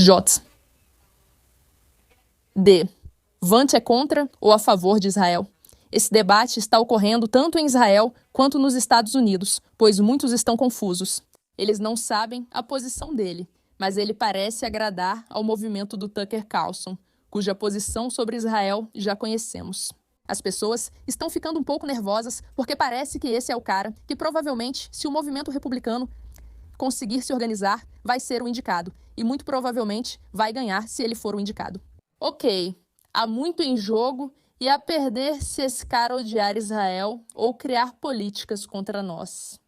J. D. Vance é contra ou a favor de Israel? Esse debate está ocorrendo tanto em Israel quanto nos Estados Unidos, pois muitos estão confusos. Eles não sabem a posição dele, mas ele parece agradar ao movimento do Tucker Carlson, cuja posição sobre Israel já conhecemos. As pessoas estão ficando um pouco nervosas porque parece que esse é o cara que provavelmente, se o movimento republicano conseguir se organizar, vai ser o indicado e muito provavelmente vai ganhar se ele for o indicado. Ok, há muito em jogo e a perder se esse cara odiar Israel ou criar políticas contra nós.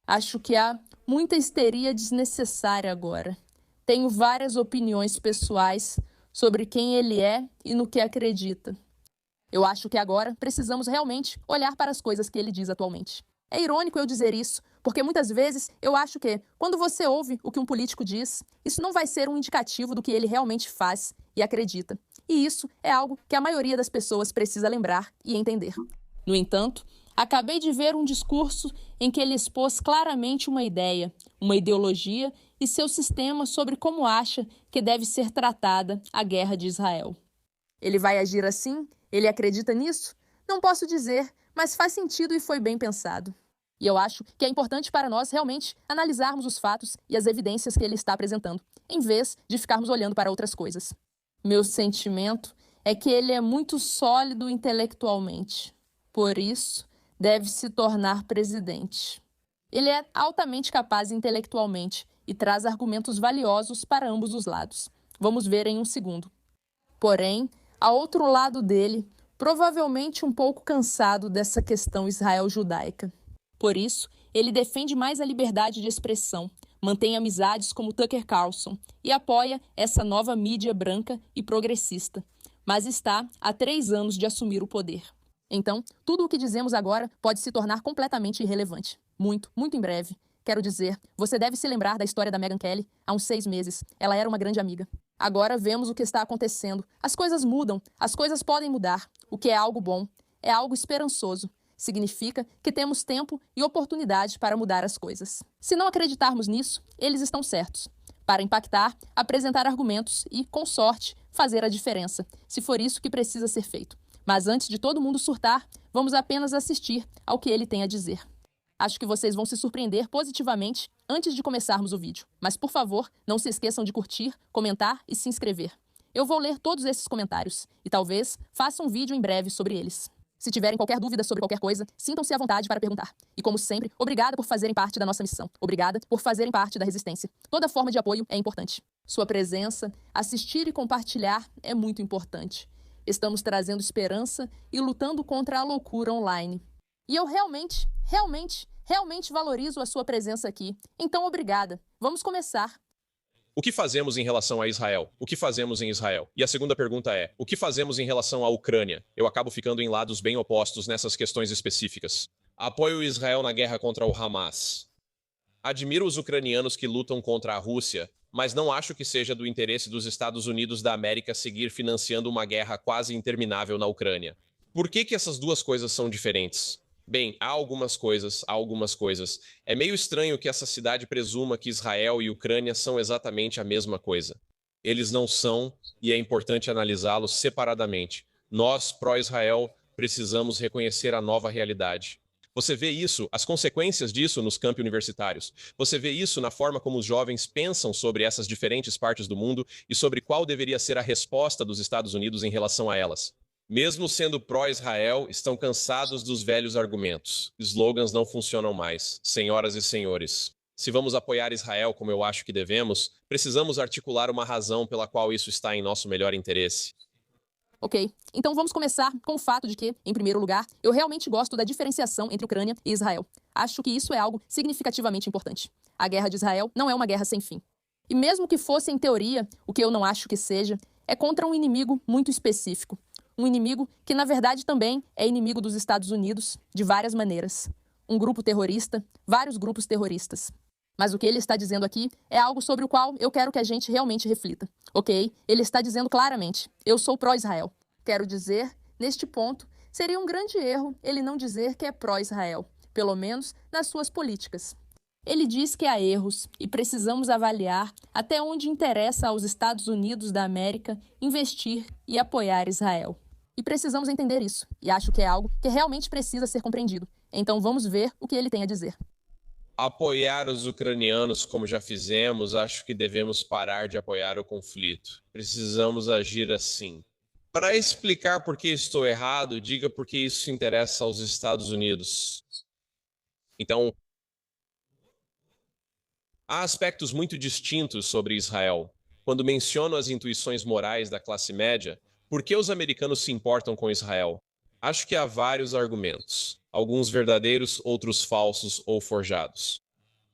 Acho que há muita histeria desnecessária agora. Tenho várias opiniões pessoais sobre quem ele é e no que acredita. Eu acho que agora precisamos realmente olhar para as coisas que ele diz atualmente. É irônico eu dizer isso, porque muitas vezes eu acho que, quando você ouve o que um político diz, isso não vai ser um indicativo do que ele realmente faz e acredita. E isso é algo que a maioria das pessoas precisa lembrar e entender. No entanto, acabei de ver um discurso em que ele expôs claramente uma ideia, uma ideologia e seu sistema sobre como acha que deve ser tratada a guerra de Israel. Ele vai agir assim? Ele acredita nisso? Não posso dizer, mas faz sentido e foi bem pensado. E eu acho que é importante para nós realmente analisarmos os fatos e as evidências que ele está apresentando, em vez de ficarmos olhando para outras coisas. Meu sentimento é que ele é muito sólido intelectualmente. Por isso, deve se tornar presidente. Ele é altamente capaz intelectualmente e traz argumentos valiosos para ambos os lados. Vamos ver em um segundo. Porém, ao outro lado dele, provavelmente um pouco cansado dessa questão israel-judaica. Por isso, ele defende mais a liberdade de expressão, mantém amizades como Tucker Carlson e apoia essa nova mídia branca e progressista, mas está há 3 anos de assumir o poder. Então, tudo o que dizemos agora pode se tornar completamente irrelevante. Muito, muito em breve. Quero dizer, você deve se lembrar da história da Megyn Kelly há uns 6 meses. Ela era uma grande amiga. Agora vemos o que está acontecendo. As coisas mudam, as coisas podem mudar, o que é algo bom, é algo esperançoso. Significa que temos tempo e oportunidade para mudar as coisas. Se não acreditarmos nisso, eles estão certos. Para impactar, apresentar argumentos e, com sorte, fazer a diferença, se for isso que precisa ser feito. Mas antes de todo mundo surtar, vamos apenas assistir ao que ele tem a dizer. Acho que vocês vão se surpreender positivamente antes de começarmos o vídeo. Mas, por favor, não se esqueçam de curtir, comentar e se inscrever. Eu vou ler todos esses comentários e talvez faça um vídeo em breve sobre eles. Se tiverem qualquer dúvida sobre qualquer coisa, sintam-se à vontade para perguntar. E como sempre, obrigada por fazerem parte da nossa missão. Obrigada por fazerem parte da resistência. Toda forma de apoio é importante. Sua presença, assistir e compartilhar é muito importante. Estamos trazendo esperança e lutando contra a loucura online. E eu realmente valorizo a sua presença aqui. Então, obrigada. Vamos começar. O que fazemos em relação a Israel? O que fazemos em Israel? E a segunda pergunta é, o que fazemos em relação à Ucrânia? Eu acabo ficando em lados bem opostos nessas questões específicas. Apoio Israel na guerra contra o Hamas. Admiro os ucranianos que lutam contra a Rússia, mas não acho que seja do interesse dos Estados Unidos da América seguir financiando uma guerra quase interminável na Ucrânia. Por que essas duas coisas são diferentes? Bem, há algumas coisas. É meio estranho que essa cidade presuma que Israel e Ucrânia são exatamente a mesma coisa. Eles não são, e é importante analisá-los separadamente. Nós, pró-Israel, precisamos reconhecer a nova realidade. Você vê isso, as consequências disso nos campi universitários. Você vê isso na forma como os jovens pensam sobre essas diferentes partes do mundo e sobre qual deveria ser a resposta dos Estados Unidos em relação a elas. Mesmo sendo pró-Israel, estão cansados dos velhos argumentos. Slogans não funcionam mais, senhoras e senhores. Se vamos apoiar Israel como eu acho que devemos, precisamos articular uma razão pela qual isso está em nosso melhor interesse. Ok, então vamos começar com o fato de que, em primeiro lugar, eu realmente gosto da diferenciação entre Ucrânia e Israel. Acho que isso é algo significativamente importante. A guerra de Israel não é uma guerra sem fim. E mesmo que fosse em teoria, o que eu não acho que seja, é contra um inimigo muito específico. Um inimigo que, na verdade, também é inimigo dos Estados Unidos, de várias maneiras. Um grupo terrorista, vários grupos terroristas. Mas o que ele está dizendo aqui é algo sobre o qual eu quero que a gente realmente reflita. Ok? Ele está dizendo claramente, eu sou pró-Israel. Quero dizer, neste ponto, seria um grande erro ele não dizer que é pró-Israel, pelo menos nas suas políticas. Ele diz que há erros e precisamos avaliar até onde interessa aos Estados Unidos da América investir e apoiar Israel. E precisamos entender isso, e acho que é algo que realmente precisa ser compreendido. Então vamos ver o que ele tem a dizer. Apoiar os ucranianos, como já fizemos, acho que devemos parar de apoiar o conflito. Precisamos agir assim. Para explicar por que estou errado, diga por que isso interessa aos Estados Unidos. Então, há aspectos muito distintos sobre Israel. Quando menciono as intuições morais da classe média, por que os americanos se importam com Israel? Acho que há vários argumentos, alguns verdadeiros, outros falsos ou forjados.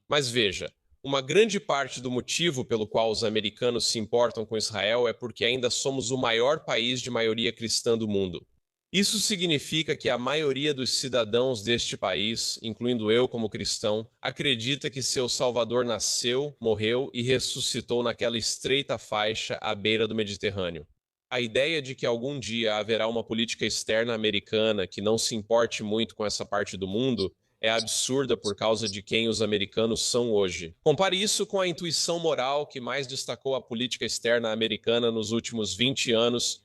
Mas veja, uma grande parte do motivo pelo qual os americanos se importam com Israel é porque ainda somos o maior país de maioria cristã do mundo. Isso significa que a maioria dos cidadãos deste país, incluindo eu como cristão, acredita que seu Salvador nasceu, morreu e ressuscitou naquela estreita faixa à beira do Mediterrâneo. A ideia de que algum dia haverá uma política externa americana que não se importe muito com essa parte do mundo é absurda por causa de quem os americanos são hoje. Compare isso com a intuição moral que mais destacou a política externa americana nos últimos 20 anos.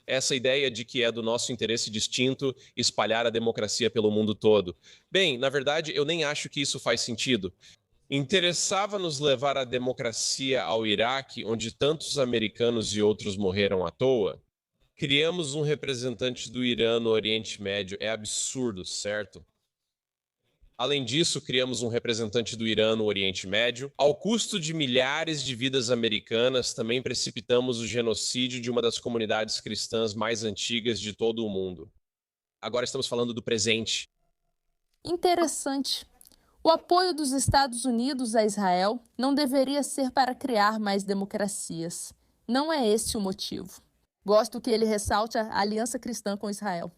Essa ideia de que é do nosso interesse distinto espalhar a democracia pelo mundo todo. Bem, na verdade, eu nem acho que isso faz sentido. Interessava-nos levar a democracia ao Iraque, onde tantos americanos e outros morreram à toa? Criamos um representante do Irã no Oriente Médio. É absurdo, certo? Além disso, criamos um representante do Irã no Oriente Médio. Ao custo de milhares de vidas americanas, também precipitamos o genocídio de uma das comunidades cristãs mais antigas de todo o mundo. Agora estamos falando do presente. Interessante. O apoio dos Estados Unidos a Israel não deveria ser para criar mais democracias. Não é esse o motivo. Gosto que ele ressalte a aliança cristã com Israel.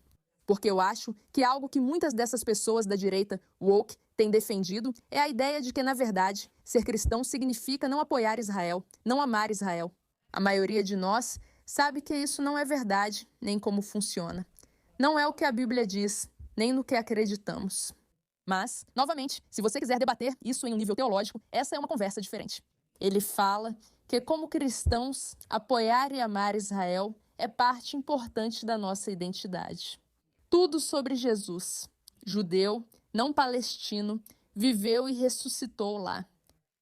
Porque eu acho que algo que muitas dessas pessoas da direita woke têm defendido é a ideia de que, na verdade, ser cristão significa não apoiar Israel, não amar Israel. A maioria de nós sabe que isso não é verdade, nem como funciona. Não é o que a Bíblia diz, nem no que acreditamos. Mas, novamente, se você quiser debater isso em um nível teológico, essa é uma conversa diferente. Ele fala que, como cristãos, apoiar e amar Israel é parte importante da nossa identidade. Tudo sobre Jesus, judeu, não palestino, viveu e ressuscitou lá.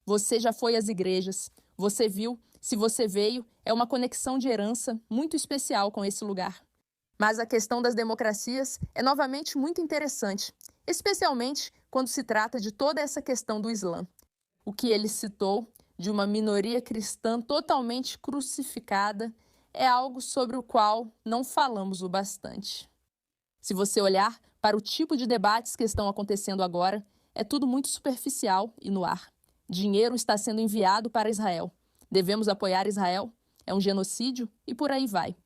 Você já foi às igrejas, você viu, se você veio, é uma conexão de herança muito especial com esse lugar. Mas a questão das democracias é novamente muito interessante, especialmente quando se trata de toda essa questão do Islã. O que ele citou de uma minoria cristã totalmente crucificada é algo sobre o qual não falamos o bastante. Se você olhar para o tipo de debates que estão acontecendo agora, é tudo muito superficial e no ar. Dinheiro está sendo enviado para Israel. Devemos apoiar Israel? É um genocídio? E por aí vai.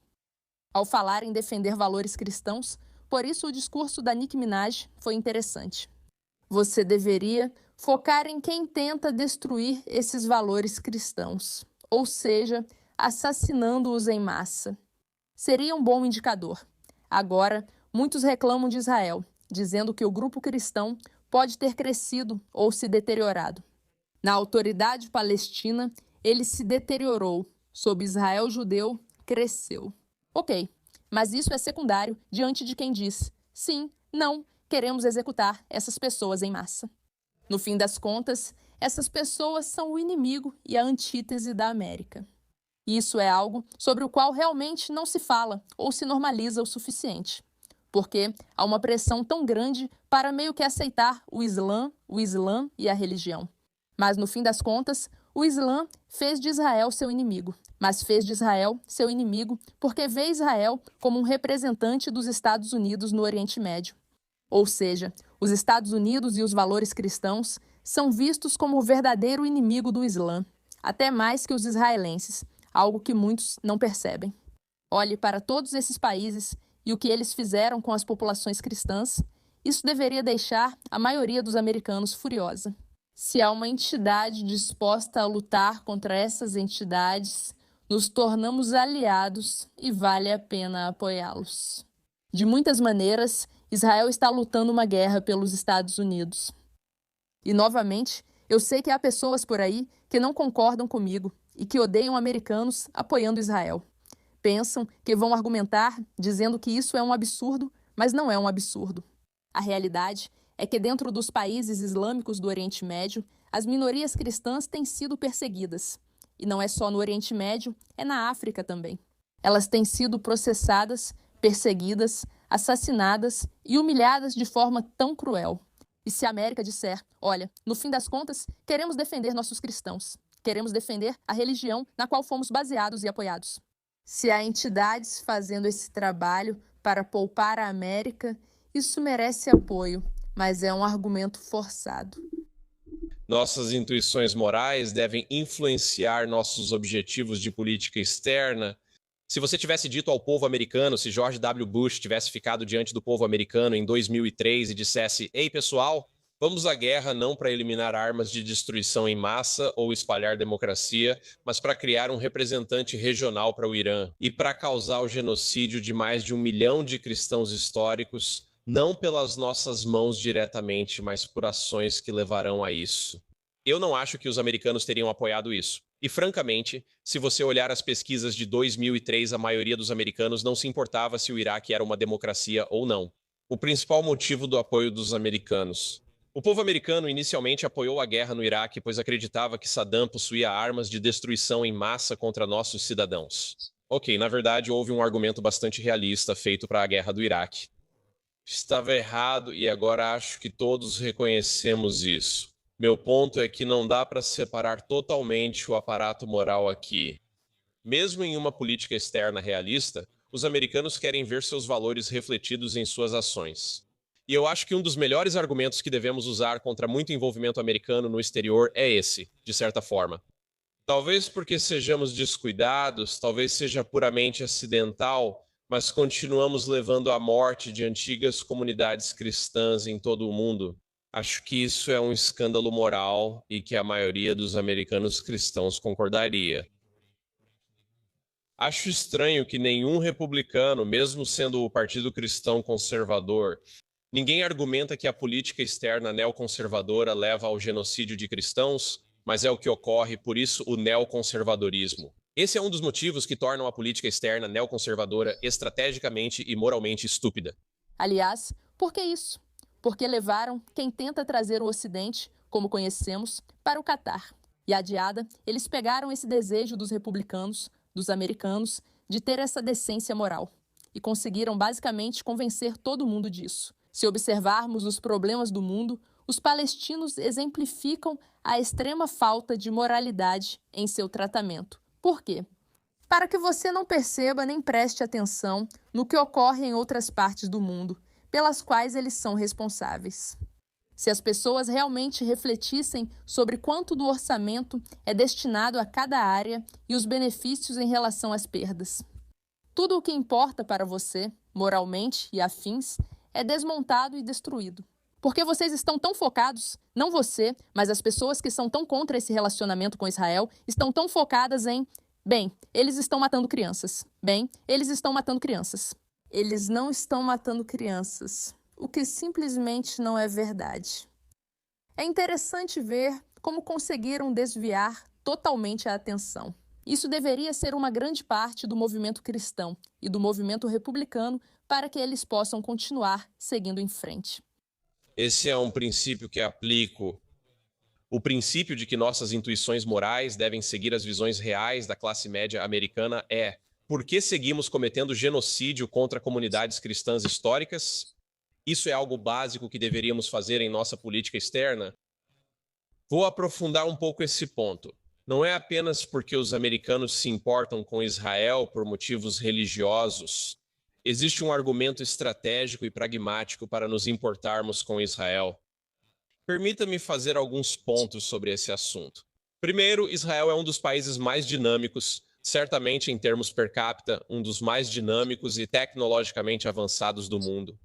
Ao falar em defender valores cristãos, por isso o discurso da Nicki Minaj foi interessante. Você deveria focar em quem tenta destruir esses valores cristãos, ou seja, assassinando-os em massa. Seria um bom indicador. Agora, muitos reclamam de Israel, dizendo que o grupo cristão pode ter crescido ou se deteriorado. Na autoridade palestina, ele se deteriorou. Sob Israel judeu, cresceu. Ok, mas isso é secundário diante de quem diz: sim, não, queremos executar essas pessoas em massa. No fim das contas, essas pessoas são o inimigo e a antítese da América. Isso é algo sobre o qual realmente não se fala ou se normaliza o suficiente. Porque há uma pressão tão grande para meio que aceitar o Islã e a religião. Mas, no fim das contas, o Islã fez de Israel seu inimigo. Mas fez de Israel seu inimigo porque vê Israel como um representante dos Estados Unidos no Oriente Médio. Ou seja, os Estados Unidos e os valores cristãos são vistos como o verdadeiro inimigo do Islã, até mais que os israelenses, algo que muitos não percebem. Olhe para todos esses países e o que eles fizeram com as populações cristãs, isso deveria deixar a maioria dos americanos furiosa. Se há uma entidade disposta a lutar contra essas entidades, nos tornamos aliados e vale a pena apoiá-los. De muitas maneiras, Israel está lutando uma guerra pelos Estados Unidos. E, novamente, Eu sei que há pessoas por aí que não concordam comigo e que odeiam americanos apoiando Israel. Pensam que vão argumentar dizendo que isso é um absurdo, mas não é um absurdo. A realidade é que dentro dos países islâmicos do Oriente Médio, as minorias cristãs têm sido perseguidas. E não é só no Oriente Médio, é na África também. Elas têm sido processadas, perseguidas, assassinadas e humilhadas de forma tão cruel. E se a América disser, olha, no fim das contas, queremos defender nossos cristãos, queremos defender a religião na qual fomos baseados e apoiados. Se há entidades fazendo esse trabalho para poupar a América, isso merece apoio, mas é um argumento forçado. Nossas intuições morais devem influenciar nossos objetivos de política externa. Se você tivesse dito ao povo americano, se George W. Bush tivesse ficado diante do povo americano em 2003 e dissesse: "Ei, pessoal, vamos à guerra não para eliminar armas de destruição em massa ou espalhar democracia, mas para criar um representante regional para o Irã e para causar o genocídio de mais de 1 milhão de cristãos históricos, não pelas nossas mãos diretamente, mas por ações que levarão a isso." Eu não acho que os americanos teriam apoiado isso. E, francamente, se você olhar as pesquisas de 2003, a maioria dos americanos não se importava se o Iraque era uma democracia ou não. O principal motivo do apoio dos americanos. O povo americano inicialmente apoiou a guerra no Iraque, pois acreditava que Saddam possuía armas de destruição em massa contra nossos cidadãos. Ok, na verdade houve um argumento bastante realista feito para a guerra do Iraque. Estava errado e agora acho que todos reconhecemos isso. Meu ponto é que não dá para separar totalmente o aparato moral aqui. Mesmo em uma política externa realista, os americanos querem ver seus valores refletidos em suas ações. E eu acho que um dos melhores argumentos que devemos usar contra muito envolvimento americano no exterior é esse, de certa forma. Talvez porque sejamos descuidados, talvez seja puramente acidental, mas continuamos levando à morte de antigas comunidades cristãs em todo o mundo. Acho que isso é um escândalo moral e que a maioria dos americanos cristãos concordaria. Acho estranho que nenhum republicano, mesmo sendo o Partido Cristão Conservador, ninguém argumenta que a política externa neoconservadora leva ao genocídio de cristãos, mas é o que ocorre, por isso o neoconservadorismo. Esse é um dos motivos que tornam a política externa neoconservadora estrategicamente e moralmente estúpida. Aliás, por que isso? Porque levaram quem tenta trazer o Ocidente, como conhecemos, para o Catar. E adiada, eles pegaram esse desejo dos republicanos, dos americanos, de ter essa decência moral. E conseguiram basicamente convencer todo mundo disso. Se observarmos os problemas do mundo, os palestinos exemplificam a extrema falta de moralidade em seu tratamento. Por quê? Para que você não perceba nem preste atenção no que ocorre em outras partes do mundo, pelas quais eles são responsáveis. Se as pessoas realmente refletissem sobre quanto do orçamento é destinado a cada área e os benefícios em relação às perdas. Tudo o que importa para você, moralmente e afins, é desmontado e destruído. Porque vocês estão tão focados, não você, mas as pessoas que são tão contra esse relacionamento com Israel, estão tão focadas em, bem, eles estão matando crianças. Bem, eles estão matando crianças. Eles não estão matando crianças, o que simplesmente não é verdade. É interessante ver como conseguiram desviar totalmente a atenção. Isso deveria ser uma grande parte do movimento cristão e do movimento republicano para que eles possam continuar seguindo em frente. Esse é um princípio que aplico. O princípio de que nossas intuições morais devem seguir as visões reais da classe média americana é: por que seguimos cometendo genocídio contra comunidades cristãs históricas? Isso é algo básico que deveríamos fazer em nossa política externa? Vou aprofundar um pouco esse ponto. Não é apenas porque os americanos se importam com Israel por motivos religiosos. Existe um argumento estratégico e pragmático para nos importarmos com Israel. Permita-me fazer alguns pontos sobre esse assunto. Primeiro, Israel é um dos países mais dinâmicos, certamente em termos per capita, um dos mais dinâmicos e tecnologicamente avançados do mundo.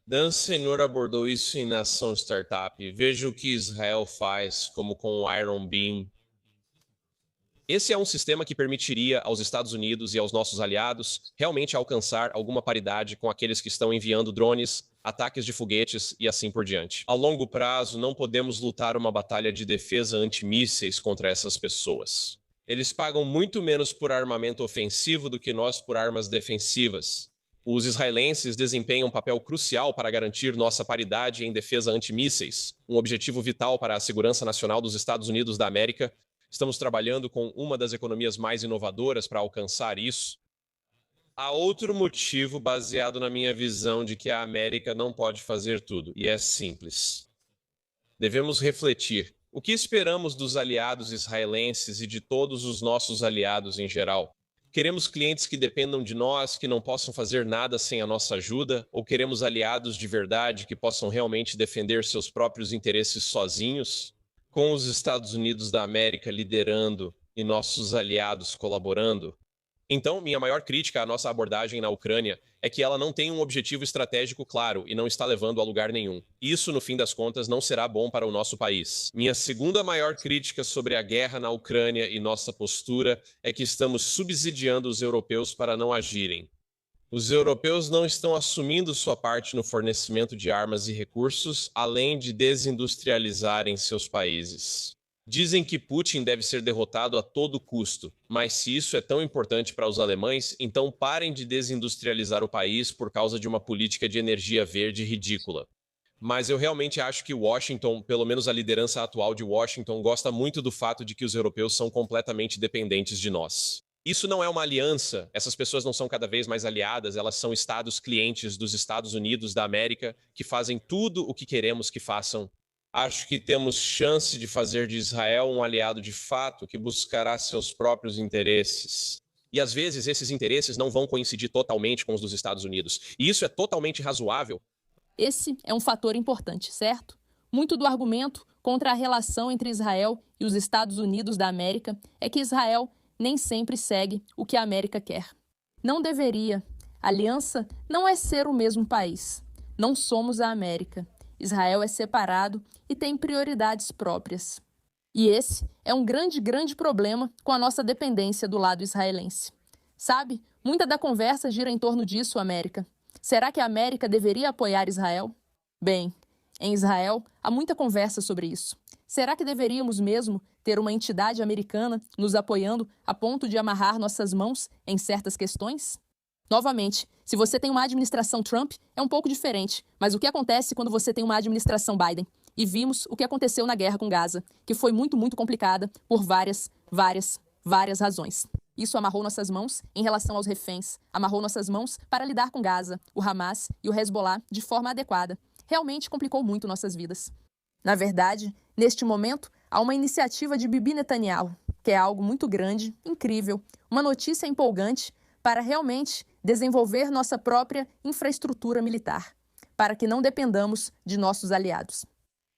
Dan Senhor abordou isso em Nação Startup. Veja o que Israel faz, como com o Iron Beam. Esse é um sistema que permitiria aos Estados Unidos e aos nossos aliados realmente alcançar alguma paridade com aqueles que estão enviando drones, ataques de foguetes e assim por diante. A longo prazo, não podemos lutar uma batalha de defesa antimísseis contra essas pessoas. Eles pagam muito menos por armamento ofensivo do que nós por armas defensivas. Os israelenses desempenham um papel crucial para garantir nossa paridade em defesa antimísseis, um objetivo vital para a segurança nacional dos Estados Unidos da América. Estamos trabalhando com uma das economias mais inovadoras para alcançar isso. Há outro motivo baseado na minha visão de que a América não pode fazer tudo, e é simples. Devemos refletir. O que esperamos dos aliados israelenses e de todos os nossos aliados em geral? Queremos clientes que dependam de nós, que não possam fazer nada sem a nossa ajuda? Ou queremos aliados de verdade que possam realmente defender seus próprios interesses sozinhos? Com os Estados Unidos da América liderando e nossos aliados colaborando? Então, minha maior crítica à nossa abordagem na Ucrânia é que ela não tem um objetivo estratégico claro e não está levando a lugar nenhum. Isso, no fim das contas, não será bom para o nosso país. Minha segunda maior crítica sobre a guerra na Ucrânia e nossa postura é que estamos subsidiando os europeus para não agirem. Os europeus não estão assumindo sua parte no fornecimento de armas e recursos, além de desindustrializarem seus países. Dizem que Putin deve ser derrotado a todo custo, mas se isso é tão importante para os alemães, então parem de desindustrializar o país por causa de uma política de energia verde ridícula. Mas eu realmente acho que Washington, pelo menos a liderança atual de Washington, gosta muito do fato de que os europeus são completamente dependentes de nós. Isso não é uma aliança, essas pessoas não são cada vez mais aliadas, elas são estados clientes dos Estados Unidos da América que fazem tudo o que queremos que façam. Acho que temos chance de fazer de Israel um aliado de fato que buscará seus próprios interesses. E às vezes esses interesses não vão coincidir totalmente com os dos Estados Unidos. E isso é totalmente razoável. Esse é um fator importante, certo? Muito do argumento contra a relação entre Israel e os Estados Unidos da América é que Israel nem sempre segue o que a América quer. Não deveria. A aliança não é ser o mesmo país. Não somos a América. Israel é separado e tem prioridades próprias. E esse é um grande problema com a nossa dependência do lado israelense. Sabe, muita da conversa gira em torno disso, América. Será que a América deveria apoiar Israel? Bem, em Israel há muita conversa sobre isso. Será que deveríamos mesmo ter uma entidade americana nos apoiando a ponto de amarrar nossas mãos em certas questões? Novamente, se você tem uma administração Trump, é um pouco diferente, mas o que acontece quando você tem uma administração Biden? E vimos o que aconteceu na guerra com Gaza, que foi muito complicada por várias razões. Isso amarrou nossas mãos em relação aos reféns, amarrou nossas mãos para lidar com Gaza, o Hamas e o Hezbollah de forma adequada. Realmente complicou muito nossas vidas. Na verdade, neste momento, há uma iniciativa de Bibi Netanyahu, que é algo muito grande, incrível, uma notícia empolgante para realmente desenvolver nossa própria infraestrutura militar, para que não dependamos de nossos aliados.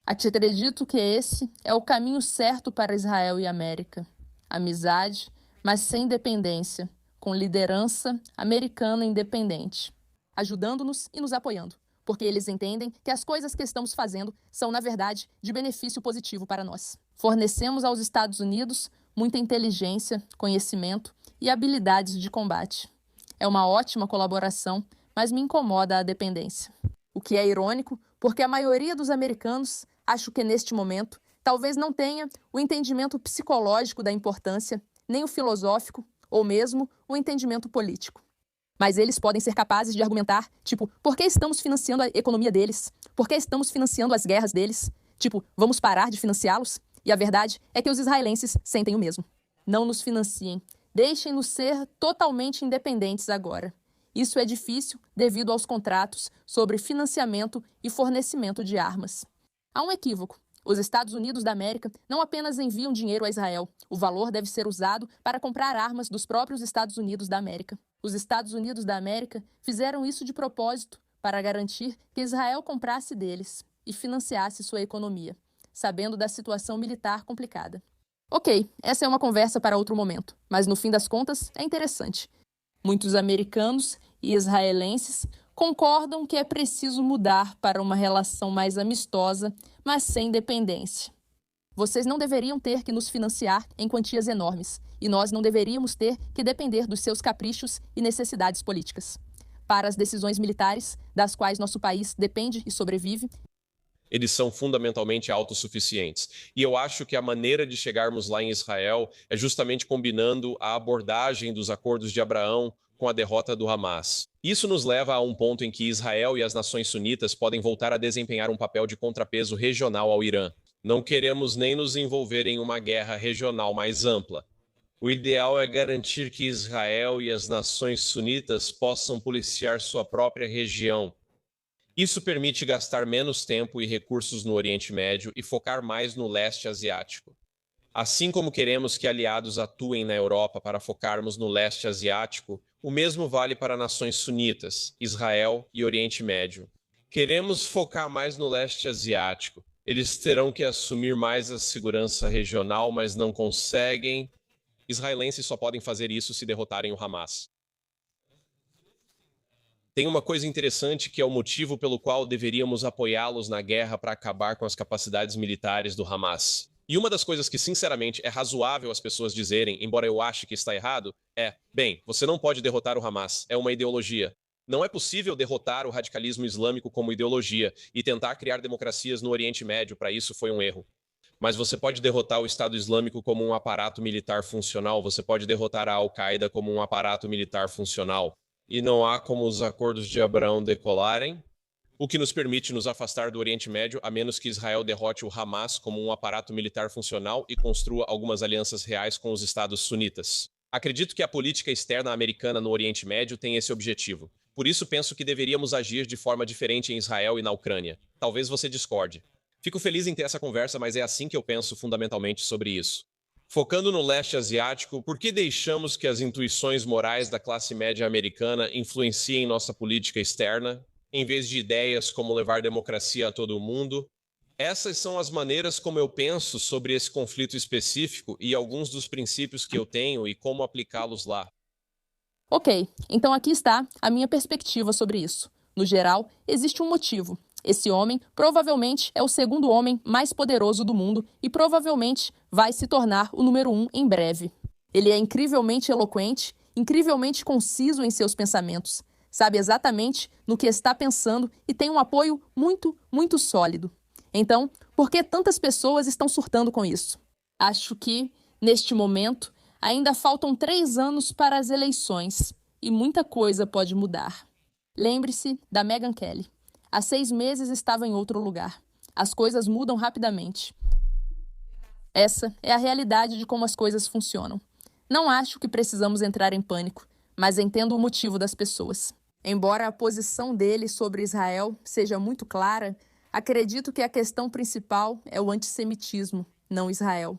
Acredito que esse é o caminho certo para Israel e América. Amizade, mas sem dependência, com liderança americana independente, ajudando-nos e nos apoiando, porque eles entendem que as coisas que estamos fazendo são, na verdade, de benefício positivo para nós. Fornecemos aos Estados Unidos muita inteligência, conhecimento e habilidades de combate. É uma ótima colaboração, mas me incomoda a dependência. O que é irônico, porque a maioria dos americanos, acho que neste momento, talvez não tenha o entendimento psicológico da importância, nem o filosófico, ou mesmo o entendimento político. Mas eles podem ser capazes de argumentar, tipo, por que estamos financiando a economia deles? Por que estamos financiando as guerras deles? Tipo, vamos parar de financiá-los? E a verdade é que os israelenses sentem o mesmo. Não nos financiem. Deixem-nos ser totalmente independentes agora. Isso é difícil devido aos contratos sobre financiamento e fornecimento de armas. Há um equívoco. Os Estados Unidos da América não apenas enviam dinheiro a Israel. O valor deve ser usado para comprar armas dos próprios Estados Unidos da América. Os Estados Unidos da América fizeram isso de propósito para garantir que Israel comprasse deles e financiasse sua economia, sabendo da situação militar complicada. Ok, essa é uma conversa para outro momento, mas no fim das contas é interessante. Muitos americanos e israelenses concordam que é preciso mudar para uma relação mais amistosa, mas sem dependência. Vocês não deveriam ter que nos financiar em quantias enormes, e nós não deveríamos ter que depender dos seus caprichos e necessidades políticas. para as decisões militares das quais nosso país depende e sobrevive. Eles são fundamentalmente autossuficientes. E eu acho que a maneira de chegarmos lá em Israel é justamente combinando a abordagem dos acordos de Abraão com a derrota do Hamas. Isso nos leva a um ponto em que Israel e as nações sunitas podem voltar a desempenhar um papel de contrapeso regional ao Irã. Não queremos nem nos envolver em uma guerra regional mais ampla. O ideal é garantir que Israel e as nações sunitas possam policiar sua própria região. Isso permite gastar menos tempo e recursos no Oriente Médio e focar mais no leste asiático. Assim como queremos que aliados atuem na Europa para focarmos no leste asiático, o mesmo vale para nações sunitas, Israel e Oriente Médio. Queremos focar mais no leste asiático. Eles terão que assumir mais a segurança regional, mas não conseguem. Israelenses só podem fazer isso se derrotarem o Hamas. Tem uma coisa interessante que é o motivo pelo qual deveríamos apoiá-los na guerra para acabar com as capacidades militares do Hamas. E uma das coisas que, sinceramente, é razoável as pessoas dizerem, embora eu ache que está errado, é: bem, você não pode derrotar o Hamas, é uma ideologia. Não é possível derrotar o radicalismo islâmico como ideologia e tentar criar democracias no Oriente Médio, para isso foi um erro. Mas você pode derrotar o Estado Islâmico como um aparato militar funcional, você pode derrotar a Al-Qaeda como um aparato militar funcional. E não há como os acordos de Abraão decolarem, o que nos permite nos afastar do Oriente Médio, a menos que Israel derrote o Hamas como um aparato militar funcional e construa algumas alianças reais com os estados sunitas. Acredito que a política externa americana no Oriente Médio tem esse objetivo. Por isso penso que deveríamos agir de forma diferente em Israel e na Ucrânia. Talvez você discorde. Fico feliz em ter essa conversa, mas é assim que eu penso fundamentalmente sobre isso. Focando no leste asiático, por que deixamos que as intuições morais da classe média americana influenciem nossa política externa, em vez de ideias como levar democracia a todo mundo? Essas são as maneiras como eu penso sobre esse conflito específico e alguns dos princípios que eu tenho e como aplicá-los lá. Ok, então aqui está a minha perspectiva sobre isso. No geral, existe um motivo. Esse homem provavelmente é o segundo homem mais poderoso do mundo e provavelmente vai se tornar o número 1 em breve. Ele é incrivelmente eloquente, incrivelmente conciso em seus pensamentos, sabe exatamente no que está pensando e tem um apoio muito, muito sólido. Então, por que tantas pessoas estão surtando com isso? Acho que, neste momento, ainda faltam 3 anos para as eleições e muita coisa pode mudar. Lembre-se da Megyn Kelly. Há 6 meses estava em outro lugar. As coisas mudam rapidamente. Essa é a realidade de como as coisas funcionam. Não acho que precisamos entrar em pânico, mas entendo o motivo das pessoas. Embora a posição dele sobre Israel seja muito clara, acredito que a questão principal é o antissemitismo, não Israel.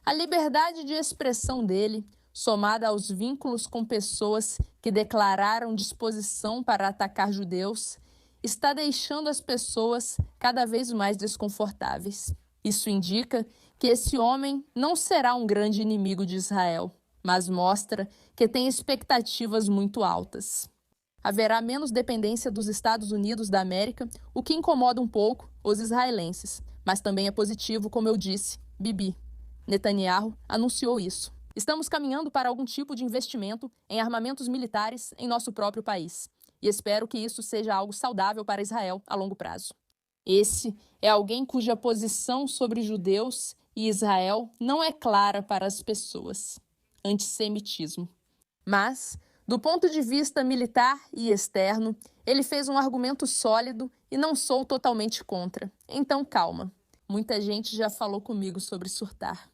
A liberdade de expressão dele, somada aos vínculos com pessoas que declararam disposição para atacar judeus, está deixando as pessoas cada vez mais desconfortáveis. Isso indica que esse homem não será um grande inimigo de Israel, mas mostra que tem expectativas muito altas. Haverá menos dependência dos Estados Unidos da América, o que incomoda um pouco os israelenses, mas também é positivo, como eu disse, Bibi. Netanyahu anunciou isso. Estamos caminhando para algum tipo de investimento em armamentos militares em nosso próprio país. E espero que isso seja algo saudável para Israel a longo prazo. Esse é alguém cuja posição sobre judeus e Israel não é clara para as pessoas. Antissemitismo. Mas, do ponto de vista militar e externo, ele fez um argumento sólido e não sou totalmente contra. Então, calma. Muita gente já falou comigo sobre surtar.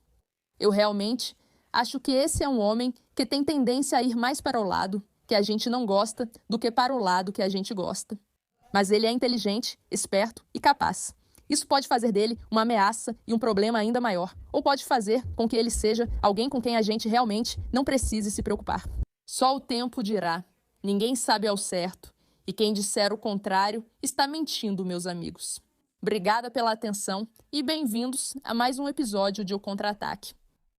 Eu realmente acho que esse é um homem que tem tendência a ir mais para o lado que a gente não gosta do que para o lado que a gente gosta. Mas ele é inteligente, esperto e capaz. Isso pode fazer dele uma ameaça e um problema ainda maior, ou pode fazer com que ele seja alguém com quem a gente realmente não precise se preocupar. Só o tempo dirá. Ninguém sabe ao certo, e quem disser o contrário está mentindo, meus amigos. Obrigada pela atenção e bem-vindos a mais um episódio de O Contra-Ataque.